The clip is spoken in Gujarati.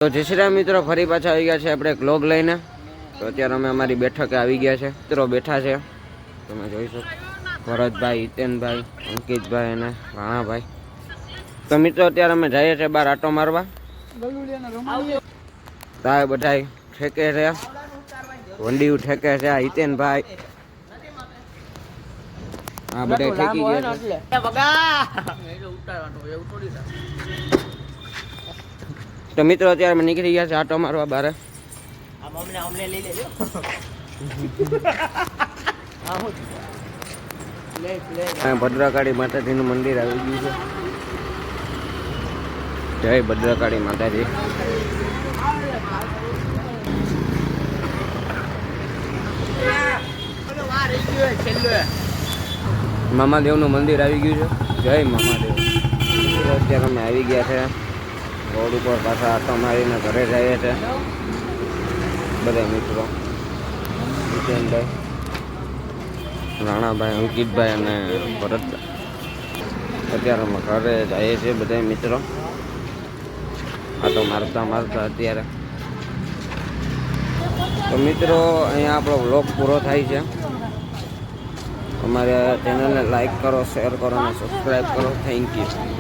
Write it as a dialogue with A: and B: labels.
A: તો જય શ્રી રામ મિત્રો, ફરી પાછા આવી ગયા છે આપણે એક વ્લોગ લઈને. તો અત્યારે અમે અમારી બેઠકે આવી ગયા છે. મિત્રો બેઠા છે, તમે જોઈ શકો, ભરતભાઈ, હિતેનભાઈ, અંકિતભાઈ અને રાણાભાઈ. તો મિત્રો અત્યારે અમે જઈએ છીએ બહાર આટો મારવા. તાય બધા ઠેકે છે, વંડીયું ઠેકે છે. આ હિતેનભાઈ આ બધા ઠેકી ગયા છે. તો મિત્રો અત્યારે અમે નીકળી ગયા છે આટો મારવા બારે. ભદ્રકાળી માતાજીનું મંદિર આવી ગયું છે. જય ભદ્રકાળી માતાજી. મામાદેવનું મંદિર આવી ગયું છે. જય મામાદેવ. અત્યારે અમે આવી ગયા છે રોડ ઉપર, પાછા આટો મારીને ઘરે જઈએ છે બધા મિત્રો. જીતેનભાઈ, રાણાભાઈ, અંકિતભાઈ અને ભરતભાઈ. અત્યારે અમે ઘરે જઈએ છીએ બધા મિત્રો આટો મારતા મારતા. અત્યારે તો મિત્રો અહીંયા આપણો વ્લોગ પૂરો થાય છે. અમારે ચેનલને લાઈક કરો, શેર કરો અને સબસ્ક્રાઈબ કરો. Thank you.